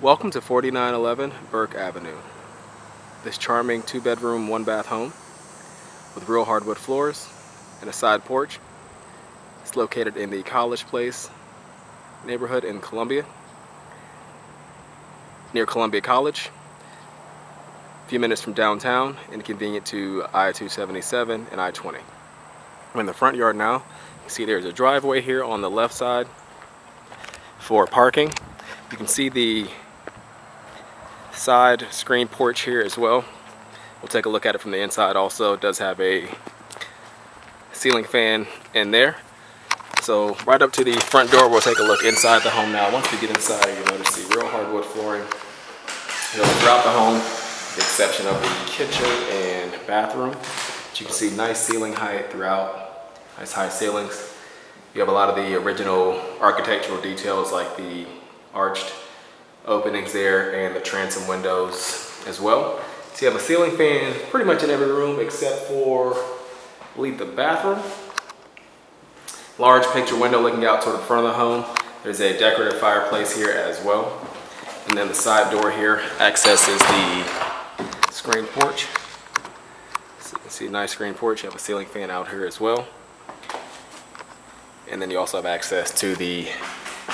Welcome to 4911 Burke Avenue. This charming 2-bedroom, 1-bath home with real hardwood floors and a side porch. It's located in the College Place neighborhood in Columbia, near Columbia College. A few minutes from downtown and convenient to I-277 and I-20. We're in the front yard now. You can see there's a driveway here on the left side for parking. You can see the side screen porch here as well. We'll take a look at it from the inside also. It does have a ceiling fan in there. So right up to the front door, we'll take a look inside the home now. Once we get inside, you'll notice the real hardwood flooring throughout the home, with the exception of the kitchen and bathroom. But you can see nice ceiling height throughout, nice high ceilings. You have a lot of the original architectural details like the arched openings there and the transom windows as well. So you have a ceiling fan pretty much in every room except for, I believe, the bathroom. Large picture window looking out toward the front of the home. There's a decorative fireplace here as well. And then the side door here accesses the screen porch. So you can see a nice screen porch. You have a ceiling fan out here as well. And then you also have access to the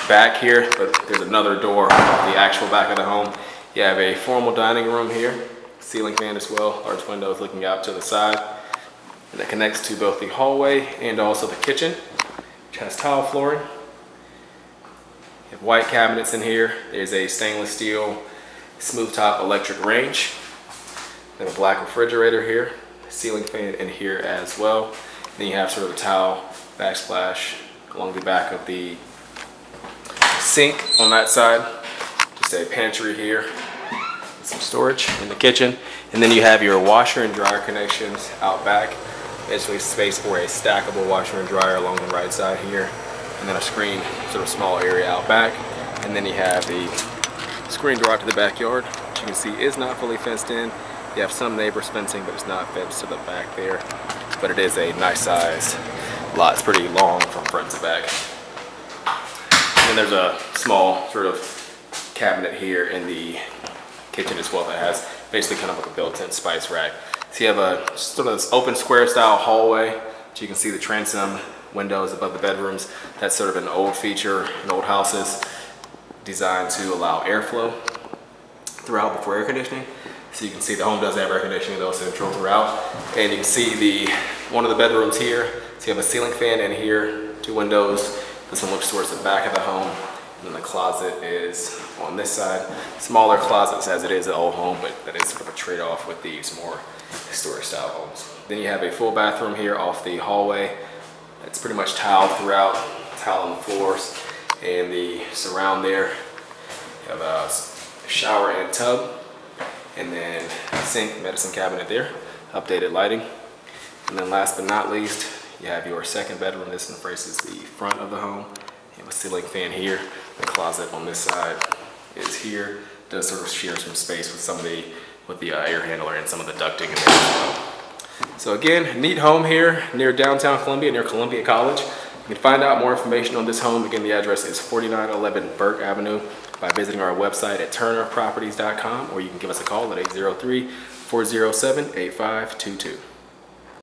back here, but there's another door off the actual back of the home. You have a formal dining room here, ceiling fan as well, large windows looking out to the side, and that connects to both the hallway and also the kitchen, which has tile flooring. You have white cabinets in here. There's a stainless steel smooth top electric range. Then a black refrigerator here, ceiling fan in here as well. Then you have sort of a tile backsplash along the back of the sink on that side. Just a pantry here with some storage in the kitchen. And then you have your washer and dryer connections out back. Basically space for a stackable washer and dryer along the right side here. And then a screen, sort of small area out back. And then you have the screen door out to the backyard, which you can see is not fully fenced in. You have some neighbors fencing, but it's not fenced to the back there. But it is a nice size lot. It's pretty long from front to back. And there's a small sort of cabinet here in the kitchen as well that has basically kind of like a built-in spice rack. So you have a sort of this open square style hallway. So you can see the transom windows above the bedrooms. That's sort of an old feature in old houses designed to allow airflow throughout before air conditioning. So you can see the home does have air conditioning though, central throughout. And you can see one of the bedrooms here. So you have a ceiling fan in here, 2 windows. This one looks towards the back of the home, and then the closet is on this side. Smaller closets as it is an old home, but that is sort of a trade-off with these more historic style homes. Then you have a full bathroom here off the hallway. It's pretty much tiled throughout, tile on the floors, and the surround there. You have a shower and tub, and then sink, medicine cabinet there, updated lighting. And then last but not least, you have your second bedroom. This one faces the front of the home. You have a ceiling fan here. The closet on this side is here. It does sort of share some space with the air handler and some of the ducting in there as well. So again, neat home here near downtown Columbia, near Columbia College. You can find out more information on this home. Again, the address is 4911 Burke Avenue by visiting our website at turnerproperties.com, or you can give us a call at 803-407-8522.